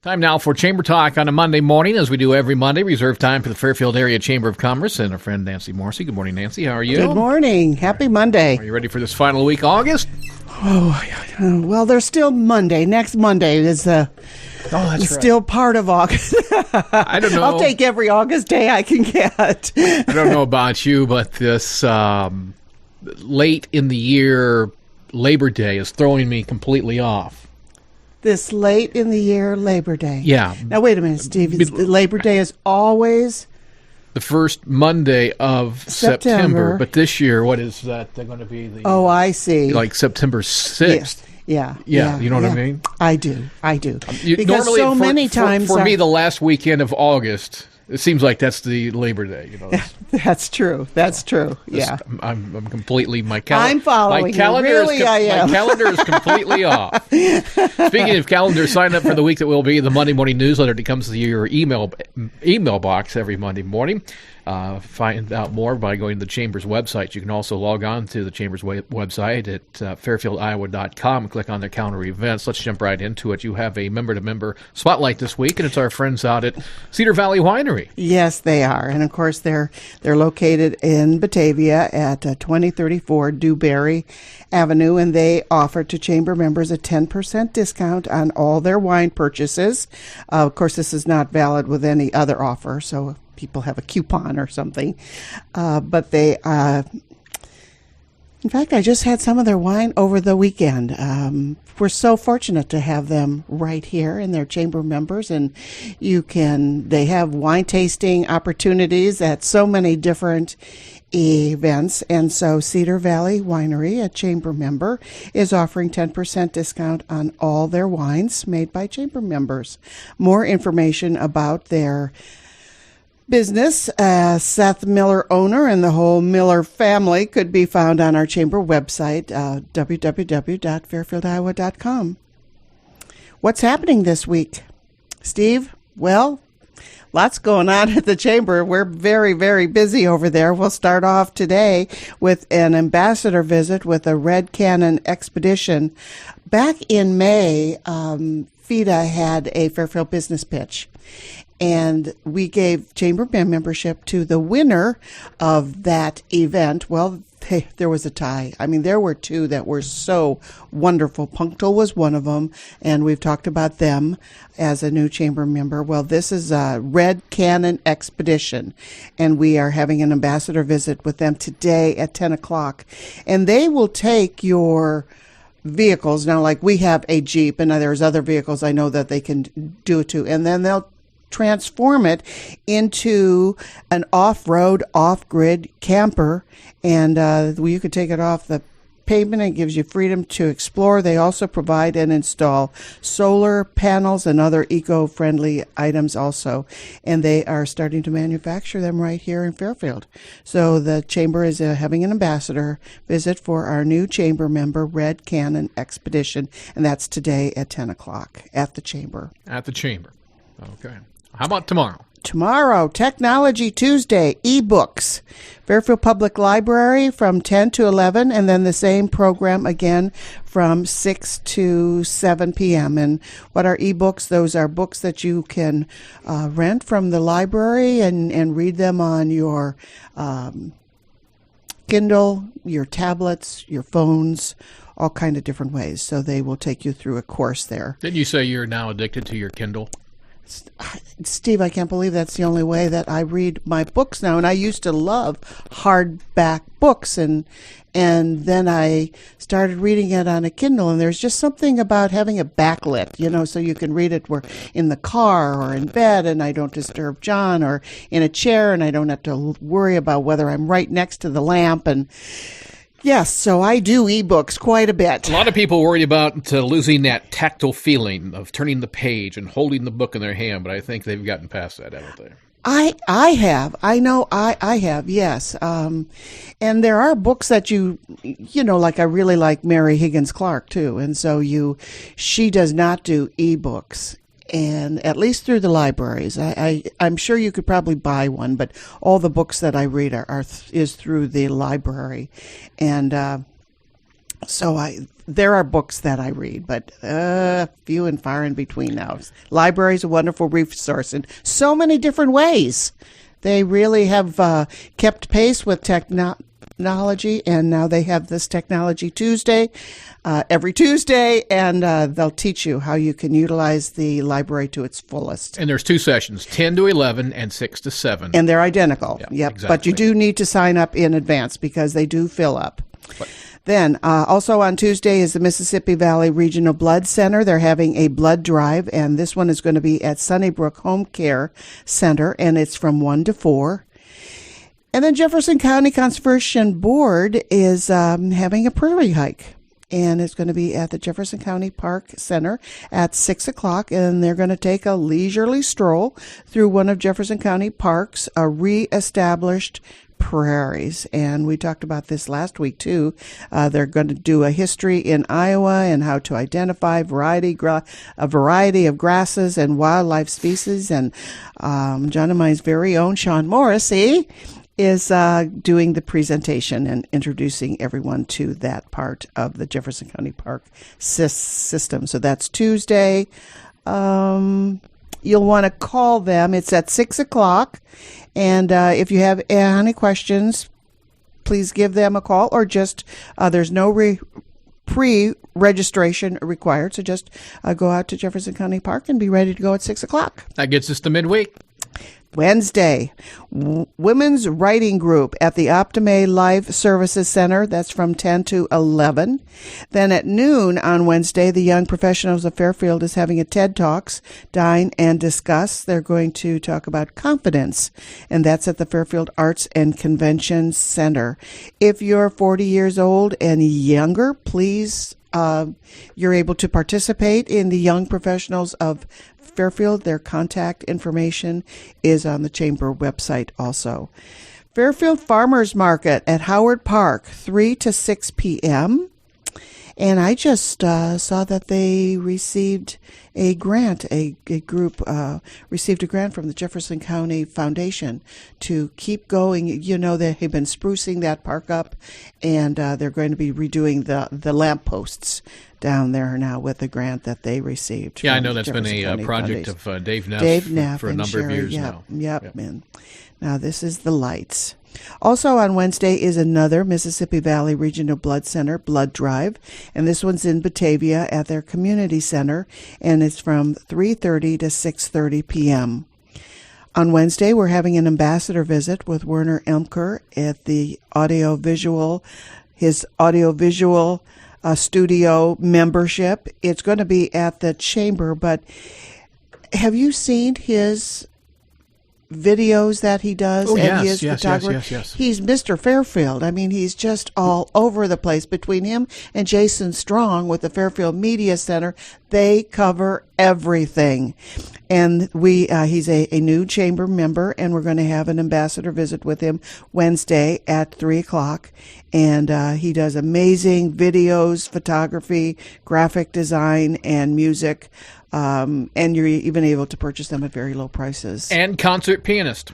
Time now for Chamber Talk on a Monday morning, as we do every Monday. Reserve time for the Fairfield Area Chamber of Commerce and our friend Nancy Morrissey. Good morning, Nancy. How are you? Good morning. Happy Monday. Are you ready for this final week, August? Well, there's still Monday. Next Monday is still part of August. I don't know. I'll take every August day I can get. I don't know about you, but this late in the year Labor Day is throwing me completely off. This late in the year Labor Day. Yeah. Now, wait a minute, Steve. Labor Day is always the first Monday of September. But this year, what is that? They're going to be the... Oh, I see. Like September 6th. Yeah, you know what I mean? I do. Because normally, so many times... For me, the last weekend of August... It seems like that's the Labor Day, you know. That's true. Yeah, I'm completely I'm following. My calendar my calendar is completely off. Speaking of calendar, sign up for the week that will be the Monday morning newsletter that comes to your email box every Monday morning. Find out more by going to the Chamber's website. You can also log on to the Chamber's website at fairfieldiowa.com and click on their calendar events. Let's jump right into it. You have a member-to-member spotlight this week, and it's our friends out at Cedar Valley Winery. Yes, they are. And, of course, they're located in Batavia at 2034 Dewberry Avenue, and they offer to Chamber members a 10% discount on all their wine purchases. Of course, this is not valid with any other offer, so people have a coupon or something. But they, in fact, I just had some of their wine over the weekend. We're so fortunate to have them right here, and they're Chamber members, and they have wine tasting opportunities at so many different events. And so Cedar Valley Winery, a Chamber member, is offering 10% discount on all their wines made by Chamber members. More information about their business, Seth Miller, owner, and the whole Miller family could be found on our Chamber website, www.fairfieldiowa.com. What's happening this week, Steve? Well, lots going on at the Chamber. We're very, very busy over there. We'll start off today with an ambassador visit with a Red Cannon expedition. Back in May, FIDA had a Fairfield business pitch, and we gave Chamber membership to the winner of that event. Well, there was a tie. I mean, there were two that were so wonderful. Punctual was one of them, and we've talked about them as a new Chamber member. Well, this is a Red Cannon Expedition, and we are having an ambassador visit with them today at 10 o'clock. And they will take your vehicles. Now, like we have a Jeep, and there's other vehicles I know that they can do it to, and then they'll transform it into an off-road, off-grid camper, and you could take it off the pavement. It gives you freedom to explore. They also provide and install solar panels and other eco-friendly items also, and they are starting to manufacture them right here in Fairfield. So the Chamber is having an ambassador visit for our new Chamber member, Red Cannon Expedition, and that's today at 10 o'clock at the Chamber. At the Chamber. Okay. How about tomorrow? Tomorrow, Technology Tuesday, ebooks. Fairfield Public Library from 10 to 11, and then the same program again from 6 to 7 p.m. And what are ebooks? Those are books that you can rent from the library and read them on your Kindle, your tablets, your phones, all kind of different ways. So they will take you through a course there. Didn't you say you're now addicted to your Kindle? Steve, I can't believe that's the only way that I read my books now. And I used to love hardback books, and then I started reading it on a Kindle. And there's just something about having it backlit, so you can read it in the car or in bed, and I don't disturb John, or in a chair, and I don't have to worry about whether I'm right next to the lamp. And yes, so I do ebooks quite a bit. A lot of people worried about losing that tactile feeling of turning the page and holding the book in their hand, but I think they've gotten past that, haven't they? I have. I know I have, yes. And there are books that like I really like Mary Higgins Clark, too. And so she does not do ebooks. And at least through the libraries, I'm sure you could probably buy one, but all the books that I read is through the library. And So there are books that I read, but few and far in between now. Library is a wonderful resource in so many different ways. They really have kept pace with technology, and now they have this Technology Tuesday every Tuesday, and they'll teach you how you can utilize the library to its fullest. And there's 2 sessions, 10 to 11 and 6 to 7. And they're identical. Yeah, yep. exactly. But you do need to sign up in advance because they do fill up. Then, also on Tuesday is the Mississippi Valley Regional Blood Center. They're having a blood drive, and this one is going to be at Sunnybrook Home Care Center, and it's from 1 to 4. And then Jefferson County Conservation Board is having a prairie hike, and it's going to be at the Jefferson County Park Center at 6 o'clock, and they're going to take a leisurely stroll through one of Jefferson County Park's reestablished prairies. And we talked about this last week too. They're going to do a history in Iowa and how to identify a variety of grasses and wildlife species. And John and mine's very own Sean Morrissey is doing the presentation and introducing everyone to that part of the Jefferson County Park system. So that's Tuesday. You'll want to call them. It's at 6 o'clock. And if you have any questions, please give them a call, or just there's no pre-registration required. So just go out to Jefferson County Park and be ready to go at 6 o'clock. That gets us to midweek. Wednesday, Women's Writing Group at the Optime Life Services Center. That's from 10 to 11. Then at noon on Wednesday, the Young Professionals of Fairfield is having a TED Talks, Dine and Discuss. They're going to talk about confidence, and that's at the Fairfield Arts and Convention Center. If you're 40 years old and younger, please, you're able to participate in the Young Professionals of Fairfield. Their contact information is on the Chamber website also. Fairfield Farmers Market at Howard Park, 3 to 6 p.m. And I just saw that they received a grant, a group received a grant from the Jefferson County Foundation to keep going. You know, they have been sprucing that park up, and they're going to be redoing the lampposts down there now with the grant that they received. Yeah, I know that's been a project of Dave Neff for a number of years now. Yep. And now this is the lights. Also on Wednesday is another Mississippi Valley Regional Blood Center blood drive, and this one's in Batavia at their community center, and it's from 3:30 to 6:30 p.m. On Wednesday, we're having an ambassador visit with Werner Elmker at the his audiovisual studio membership. It's going to be at the Chamber, but have you seen his videos that he does? Oh, and yes, his photographer? Yes. He's Mr. Fairfield. I mean, he's just all over the place. Between him and Jason Strong with the Fairfield Media Center, they cover everything. And he's a new chamber member, and we're going to have an ambassador visit with him Wednesday at 3 o'clock. And he does amazing videos, photography, graphic design, and music. And you're even able to purchase them at very low prices. And concert pianist.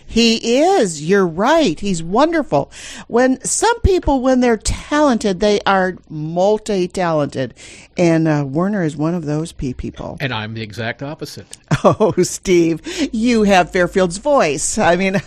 He is. You're right. He's wonderful. When some people, when they're talented, they are multi-talented. And Werner is one of those people. And I'm the exact opposite. Oh, Steve, you have Fairfield's voice. I mean,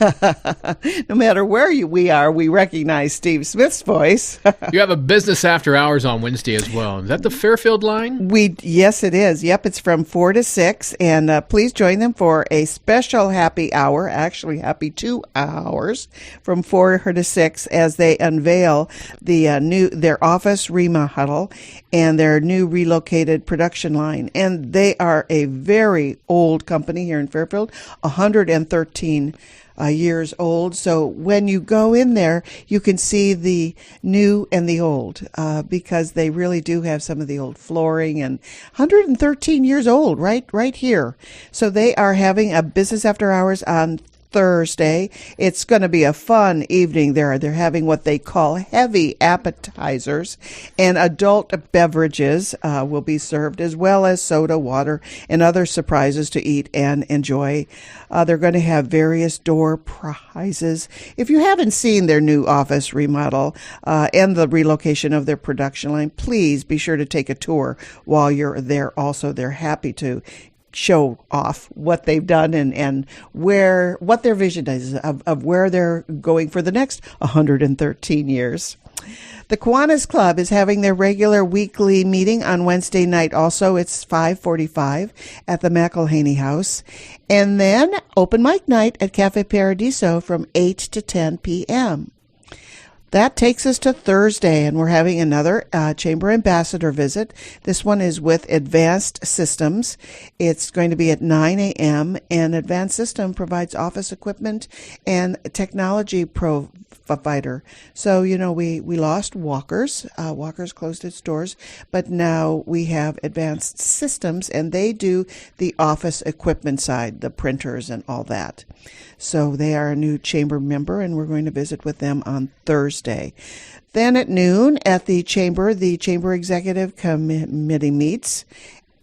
no matter where we are, we recognize Steve Smith's voice. You have a business after hours on Wednesday as well. Is that the Fairfield line? Yes, it is. Yep, it's from 4 to 6. And please join them for a special happy hour, actually happy 2 hours, from 4 to 6 as they unveil their office remodel and their new relocated production line. And they are a very old company here in Fairfield, 113 years old. So when you go in there, you can see the new and the old because they really do have some of the old flooring, and 113 years old right here. So they are having a business after hours on Thursday. It's going to be a fun evening there. They're having what they call heavy appetizers, and adult beverages will be served, as well as soda, water, and other surprises to eat and enjoy. They're going to have various door prizes. If you haven't seen their new office remodel and the relocation of their production line, please be sure to take a tour while you're there. Also, they're happy to show off what they've done and what their vision is of where they're going for the next 113 years. The Kiwanis Club is having their regular weekly meeting on Wednesday night. Also, it's 5:45 at the McElhaney House. And then open mic night at Cafe Paradiso from 8 to 10 p.m. That takes us to Thursday, and we're having another Chamber Ambassador visit. This one is with Advanced Systems. It's going to be at 9 a.m., and Advanced System provides office equipment and technology provider. So, we lost Walker's. Walker's closed its doors, but now we have Advanced Systems, and they do the office equipment side, the printers and all that. So they are a new chamber member, and we're going to visit with them on Thursday. Then at noon at the Chamber Executive Committee meets,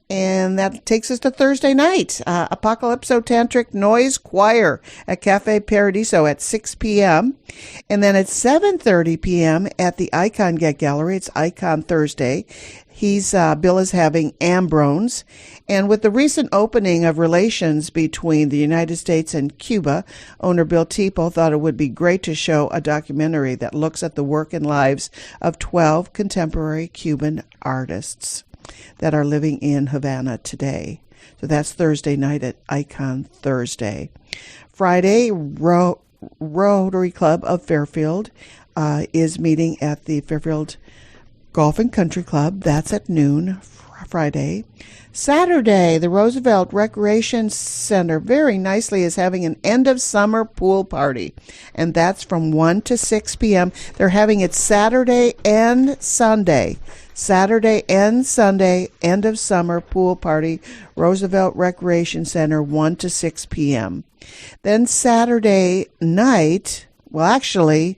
and that takes us to Thursday night. Apocalypso Tantric Noise Choir at Cafe Paradiso at 6 p.m. And then at 7:30 p.m. at the Icon Gallery. It's Icon Thursday. Bill is having Ambrones. And with the recent opening of relations between the United States and Cuba, owner Bill Teeple thought it would be great to show a documentary that looks at the work and lives of 12 contemporary Cuban artists that are living in Havana today. So that's Thursday night at Icon Thursday. Friday, Rotary Club of Fairfield is meeting at the Fairfield Golf and Country Club. That's at noon Friday. Saturday, the Roosevelt Recreation Center very nicely is having an end of summer pool party, and that's from 1 to 6 p.m. They're having it Saturday and Sunday. Saturday and Sunday, end of summer pool party, Roosevelt Recreation Center, 1 to 6 p.m. Then Saturday night, well, actually,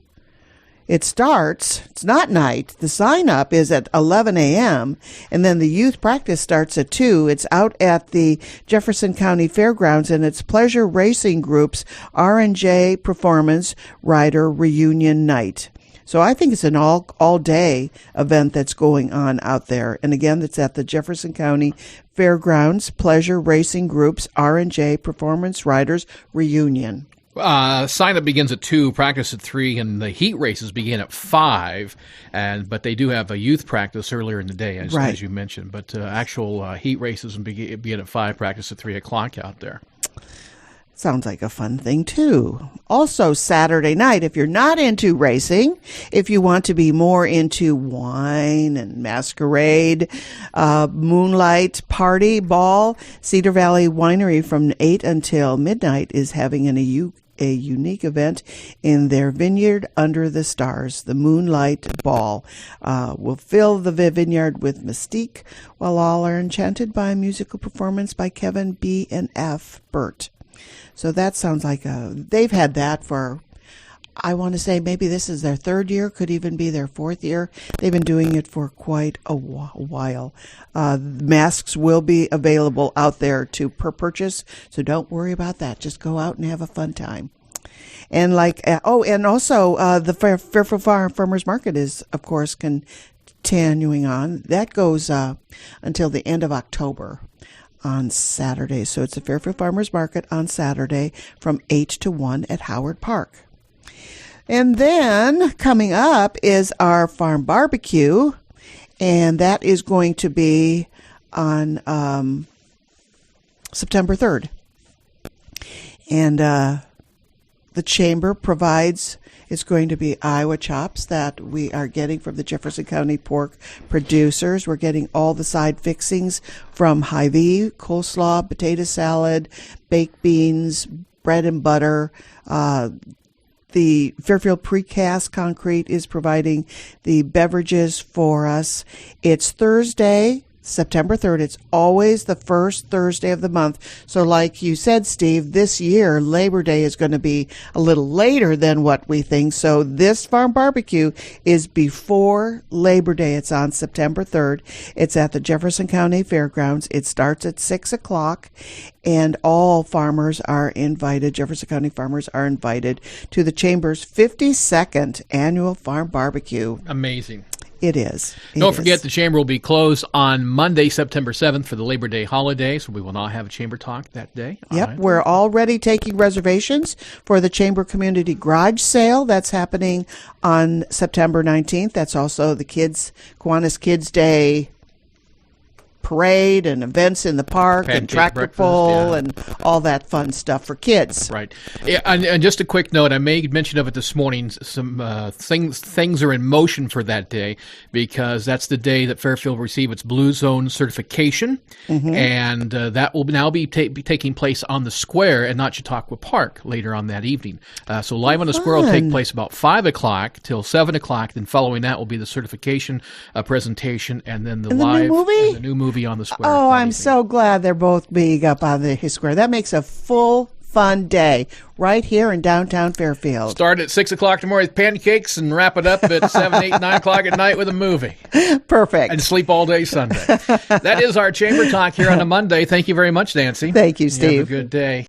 it's not night. The sign up is at 11 a.m. and then the youth practice starts at 2. It's out at the Jefferson County Fairgrounds, and it's Pleasure Racing Group's R&J Performance Rider Reunion Night. So I think it's an all day event that's going on out there. And again, it's at the Jefferson County Fairgrounds, Pleasure Racing Group's R&J Performance Riders Reunion. Sign up begins at 2, practice at 3, and the heat races begin at 5. But they do have a youth practice earlier in the day, as you mentioned. But actual heat races begin at 5, practice at 3 o'clock out there. Sounds like a fun thing, too. Also, Saturday night, if you're not into racing, if you want to be more into wine and masquerade, moonlight party ball, Cedar Valley Winery from 8 until midnight is having a unique event in their vineyard under the stars. The Moonlight Ball will fill the vineyard with mystique, while all are enchanted by a musical performance by Kevin B. and F. Burt. So that sounds like they've had that for, I want to say maybe this is their 3rd year, could even be their 4th year. They've been doing it for quite a while. Masks will be available out there per purchase, so don't worry about that. Just go out and have a fun time. And and also the Fairfield Farmers Market is, of course, continuing on. That goes until the end of October. On Saturday. So it's the Fairfield Farmers Market on Saturday from 8 to 1 at Howard Park. And then coming up is our farm barbecue, and that is going to be on September 3rd. And the Chamber provides, it's going to be Iowa chops that we are getting from the Jefferson County pork producers. We're getting all the side fixings from Hy-Vee, coleslaw, potato salad, baked beans, bread and butter. The Fairfield Precast Concrete is providing the beverages for us. It's Thursday, September 3rd. It's always the first Thursday of the month. So like you said, Steve, this year, Labor Day is going to be a little later than what we think. So this farm barbecue is before Labor Day. It's on September 3rd. It's at the Jefferson County Fairgrounds. It starts at 6 o'clock, and all farmers are invited. Jefferson County farmers are invited to the Chamber's 52nd annual farm barbecue. Amazing. It is. Don't forget, the Chamber will be closed on Monday, September 7th for the Labor Day holiday, so we will not have a Chamber Talk that day. Yep, we're already taking reservations for the Chamber Community Garage Sale. That's happening on September 19th. That's also the Kiwanis Kids Day parade and events in the park and tractor pull and all that fun stuff for kids. Right. Yeah, and just a quick note, I made mention of it this morning. Some things are in motion for that day because that's the day that Fairfield will receive its Blue Zone certification, and that will now be taking place on the square and not Chautauqua Park later on that evening. So Live on the Square will take place about 5 o'clock till 7 o'clock. Then following that will be the certification presentation, and then the new movie on the square. Oh, I'm so glad they're both being up on the square. That makes a full, fun day right here in downtown Fairfield. Start at 6 o'clock tomorrow with pancakes and wrap it up at 7, 8, 9 o'clock at night with a movie. Perfect. And sleep all day Sunday. That is our Chamber Talk here on a Monday. Thank you very much, Nancy. Thank you, Steve. Have a good day.